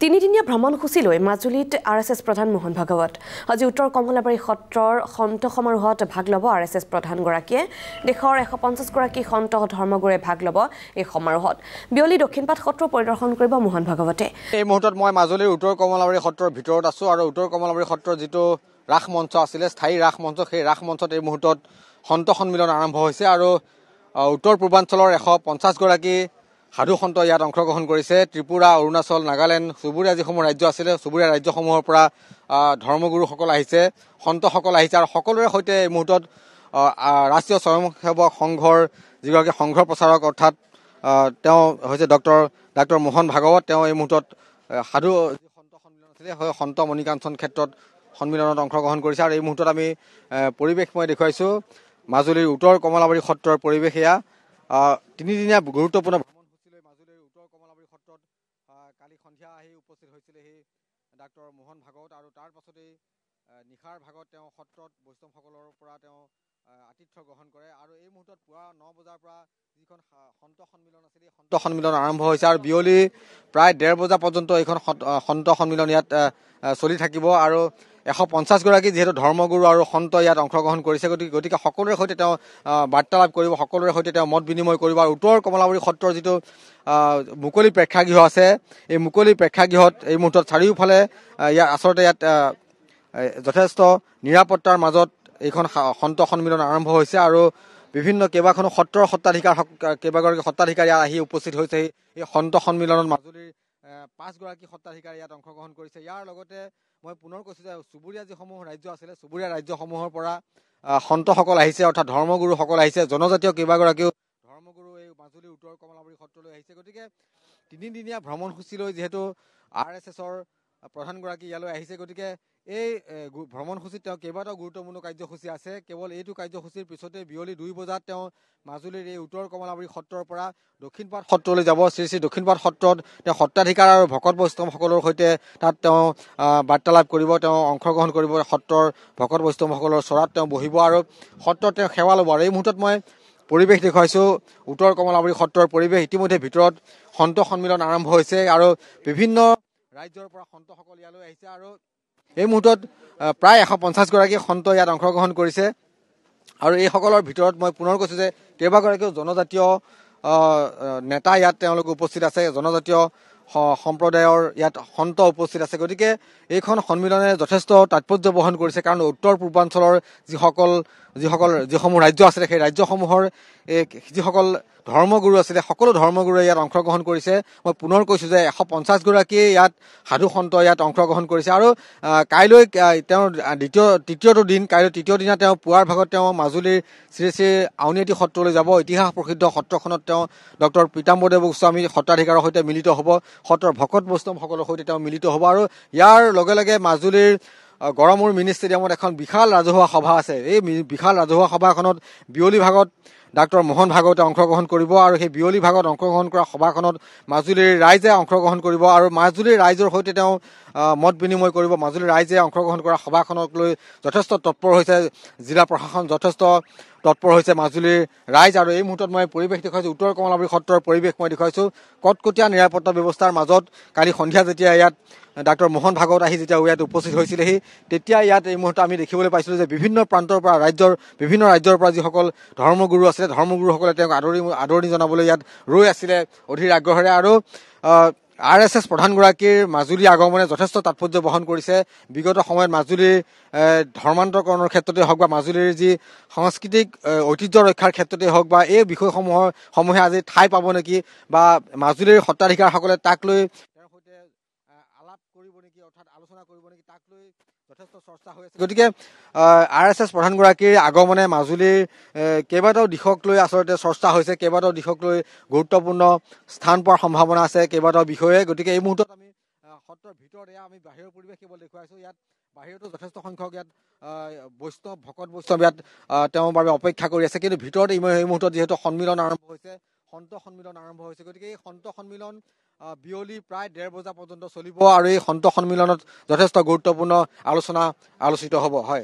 তিনিদিনীয়া ভ্ৰমণসূচী লৈ মাজুলীত RSS প্ৰধান মোহন ভাগৱত আজি উত্তৰ কমলাবাৰী সত্ৰৰ সন্ত সমাৰোহত ভাগ ল'ব RSS প্ৰধানগৰাকীয়ে দেশৰ 150 গৰাকী সন্ত ধৰ্মগুৰুৱে ভাগ ল'ব এই সমাৰোহত বিয়লি দক্ষিণপাট সত্ৰ পৰিদৰ্শন কৰিব মোহন ভাগৱতে এই মুহূৰ্তত মই মাজুলীৰ উত্তৰ কমলাবাৰী সত্ৰৰ ভিতৰত আছো আৰু উত্তৰ কমলাবাৰী সত্ৰৰ যেটো ৰাস মঞ্চ আছিল স্থায়ী ৰাস মঞ্চ সেই ৰাস মঞ্চত এই মুহূৰ্তত সন্ত সন্মিলন আৰম্ভ হৈছে আৰু উত্তৰ পূৰ্বাঞ্চলৰ 150 গৰাকী সাধু সন্ত ইয়াত অংশগ্ৰহণ কৰিছে ত্ৰিপুৰা অৰুণাচল নাগালেণ্ড সুবুৰীয়া যিসমূহ ৰাজ্য আছিল সুবুৰীয়া ৰাজ্যসমূহৰ পৰা ধৰ্মগুৰুসকল আহিছে সন্তসকল আহিছে আৰু সকলোৰে সৈতে এই মুহূৰ্তত ৰাষ্ট্ৰীয় স্বয়ংসেৱক সংঘৰ যিগৰাকী সংঘৰ প্ৰচাৰক অৰ্থাৎ তেওঁ হৈছে ডক্টৰ মোহন ভাগৱত তেওঁ এই মুহূৰ্তত সাধু সন্ত সন্মিলন আছিল সন্ত মণিকাঞ্চন ক্ষেত্ৰত সন্মিলনত অংশগ্ৰহণ কৰিছে আৰু এই মুহূৰ্তত আমি পৰিৱেশ মই দেখুৱাইছো মাজুলীৰ উত্তৰ কমলাবাৰী সত্ৰৰ পৰিৱেশ এয়া তিনিদিনীয়া গুৰুত্বপূৰ্ণ কালি সন্ধিয়া আহি উপস্থিত হৈছিলেহি ডাক্তৰ মোহন ভাগৱত আৰু তাৰ পাছতেই নিশাৰ ভাগত তেওঁ সত্ৰত বৈষ্ণৱসকলৰ পৰা তেওঁ আতিথ্য গ্ৰহণ কৰে আৰু এই মুহূৰ্তত পুৱা 9 বজাৰ পৰা যিখন সন্ত সন্মিলন আছিল এই সন্ত সন্মিলন আৰম্ভ হৈছে আৰু বিয়লি প্ৰায় 1:30 বজা পৰ্যন্ত এইখন সন্ত সন্মিলন ইয়াত চলি থাকিব আৰু 150 গৰাকী যেহেতু ধৰ্মগুৰু আৰু সন্ত ইয়াত অংশগ্ৰহণ কৰিছে গতিকে সকলোৰে সৈতে তেওঁ বাৰ্তালাপ কৰিব সকলোৰে সৈতে তেওঁ মত বিনিময় কৰিব আৰু উত্তৰ কমলাবাৰী সত্ৰৰ যিটো মুকলি প্ৰেক্ষাগৃহ আছে এই মুকলি প্ৰেক্ষাগৃহত এই মুহূৰ্তত চাৰিওফালে আচলতে ইয়াত যথেষ্ট নিৰাপত্তাৰ মাজত এইখন সন্ত সন্মিলন আৰম্ভ হৈছে আৰু বিভিন্ন কেইবাখনো সত্ৰৰ কেইবাগৰাকী সত্ৰাধিকাৰী আহি উপস্থিত হৈছে এই সন্ত সন্মিলনত মাজুলীৰ 5 গৰাকী সত্ৰাধিকাৰী ইয়াত অংশগ্ৰহণ কৰিছে ইয়াৰ লগতে মই পুনৰ কৈছো যে সুবুৰীয়া যিসমূহ ৰাজ্য আছিলে সুবুৰীয়া ৰাজ্যসমূহৰ পৰা সন্তসকল আহিছে অৰ্থাৎ ধৰ্মগুৰুসকল আহিছে জনজাতীয় কেইবাগৰাকীও ধৰ্মগুৰু এই মাজুলী উত্তৰ কমলাবাৰী সত্ৰলৈ আহিছে গতিকে তিনিদিনীয়া ভ্ৰমণসূচী লৈ যিহেতু RSSৰ প্ৰধানগৰাকী ইয়ালৈ আহিছে গতিকে এই ভ্ৰমণসূচীত তেওঁ কেইবাটাও গুৰুত্বপূৰ্ণ কাৰ্যসূচী আছে কেৱল এইটো কাৰ্যসূচীৰ পিছতে বিয়লি 2 বজাত তেওঁ মাজুলীৰ এই উত্তৰ কমলাবাৰী সত্ৰৰ পৰা দক্ষিণপাট সত্ৰলৈ যাব শ্ৰী দক্ষিণপাট সত্ৰত তেওঁ সত্ৰাধিকাৰ আৰু ভকত বৈষ্ণৱসকলৰ সৈতে তাত তেওঁ বাৰ্তালাপ কৰিব তেওঁ অংশগ্ৰহণ কৰিব সত্ৰৰ ভকত বৈষ্ণৱসকলৰ চৰাত তেওঁ বহিব আৰু সত্ৰত তেওঁ সেৱা ল'ব আৰু এই মুহূৰ্তত মই পৰিৱেশ দেখুৱাইছো উত্তৰ কমলাবাৰী সত্ৰৰ পৰিৱেশ ইতিমধ্যে ভিতৰত সন্ত সন্মিলন আৰম্ভ হৈছে আৰু বিভিন্ন ৰাজ্যৰ পৰা সন্তসকল ইয়ালৈ আহিছে আৰু এই মুহূৰ্তত প্ৰায় 150 গৰাকী সন্ত ইয়াত অংশগ্ৰহণ কৰিছে আৰু এইসকলৰ ভিতৰত মই পুনৰ কৈছো যে কেইবাগৰাকীও জনজাতীয় নেতা ইয়াত তেওঁলোক উপস্থিত আছে জনজাতীয় সম্প্ৰদায়ৰ ইয়াত সন্ত উপস্থিত আছে গতিকে এইখন সন্মিলনে যথেষ্ট তাৎপৰ্য বহন কৰিছে কাৰণ উত্তৰ পূৰ্বাঞ্চলৰ যিসমূহ ৰাজ্য আছিলে সেই ৰাজ্যসমূহৰ যিসকল ধৰ্মগুৰু আছিলে সকলো ধৰ্মগুৰুৱে ইয়াত অংশগ্ৰহণ কৰিছে মই পুনৰ কৈছো যে 150 গৰাকী ইয়াত সাধু সন্ত ইয়াত অংশগ্ৰহণ কৰিছে আৰু কাইলৈ তেওঁৰ তৃতীয়টো দিন কাইলৈ তৃতীয় দিনা তেওঁ পুৱাৰ ভাগত তেওঁ মাজুলীৰ শ্ৰী শ্ৰী আউনীআটী সত্ৰলৈ যাব ইতিহাস প্ৰসিদ্ধ সত্ৰখনত তেওঁ ডক্টৰ পীতাম্বৰদেৱ গোস্বামী সত্ৰাধিকাৰৰ সৈতে মিলিত হ'ব সত্ৰৰ ভকত বৈষ্ণৱসকলৰ সৈতে তেওঁ মিলিত হ'ব আৰু ইয়াৰ লগে লগে মাজুলীৰ গড়মূৰ মিনি ষ্টেডিয়ামত এখন বিশাল ৰাজহুৱা সভা আছে এই বিশাল ৰাজহুৱা সভাখনত বিয়লি ভাগত ডাক্তৰ মোহন ভাগৱতে অংশগ্ৰহণ কৰিব আৰু সেই বিয়লি ভাগত অংশগ্ৰহণ কৰা সভাখনত মাজুলীৰ ৰাইজে অংশগ্ৰহণ কৰিব আৰু মাজুলীৰ ৰাইজৰ সৈতে তেওঁ মত বিনিময় কৰিব মাজুলীৰ ৰাইজে অংশগ্ৰহণ কৰা সভাখনক লৈ যথেষ্ট তৎপৰ হৈছে জিলা প্ৰশাসন যথেষ্ট তৎপৰ হৈছে মাজুলীৰ ৰাইজ আৰু এই মুহূৰ্তত মই পৰিৱেশ দেখুৱাইছো উত্তৰ কমলাবাৰী সত্ৰৰ পৰিৱেশ মই দেখুৱাইছো কটকটীয়া নিৰাপত্তা ব্যৱস্থাৰ মাজত কালি সন্ধিয়া যেতিয়া ইয়াত ডাক্তৰ মোহন ভাগৱত আহি যেতিয়া ইয়াত উপস্থিত হৈছিলেহি তেতিয়া ইয়াত এই মুহূৰ্তত আমি দেখিবলৈ পাইছিলোঁ যে বিভিন্ন প্ৰান্তৰ পৰা বিভিন্ন ৰাজ্যৰ পৰা যিসকল ধৰ্মগুৰু আছিলে ধৰ্মগুৰুসকলে তেওঁক আদৰণি জনাবলৈ ইয়াত ৰৈ আছিলে অধীৰ আগ্ৰহেৰে আৰু RSS প্ৰধানগৰাকীৰ মাজুলী আগমনে যথেষ্ট তাৎপৰ্য বহন কৰিছে বিগত সময়ত মাজুলীৰ ধৰ্মান্তৰকৰণৰ ক্ষেত্ৰতে হওক বা মাজুলীৰ যি সাংস্কৃতিক ঐতিহ্য ৰক্ষাৰ ক্ষেত্ৰতে হওক বা এই বিষয়সমূহে আজি ঠাই পাব নেকি বা মাজুলীৰ সত্ৰাধিকাৰসকলে তাক লৈ তেওঁৰ সৈতে আলাপ কৰিব নেকি অৰ্থাৎ আলোচনা কৰিব নেকি তাক লৈ যথেষ্ট চৰ্চা হৈ আছে গতিকে RSS প্ৰধানগৰাকীৰ আগমনে মাজুলীৰ কেইবাটাও দিশক লৈ আচলতে চৰ্চা হৈছে কেইবাটাও দিশক লৈ গুৰুত্বপূৰ্ণ স্থান পোৱাৰ সম্ভাৱনা আছে কেইবাটাও বিষয়ে গতিকে এই মুহূৰ্তত আমি সত্ৰৰ ভিতৰত আমি বাহিৰৰ পৰিৱেশ কেৱল দেখুৱাইছো ইয়াত বাহিৰতো যথেষ্ট সংখ্যক ইয়াত ভকত বৈষ্ণৱ ইয়াত তেওঁৰ বাবে অপেক্ষা কৰি আছে কিন্তু ভিতৰত এই মুহূৰ্তত যিহেতু সন্মিলন আৰম্ভ হৈছে সন্ত সন্মিলন আৰম্ভ হৈছে গতিকে এই সন্ত সন্মিলন বিয়লি প্ৰায় 1:30 বজা পৰ্যন্ত চলিব আৰু এই সন্ত সন্মিলনত যথেষ্ট গুৰুত্বপূৰ্ণ আলোচনা আলোচিত হ'ব হয়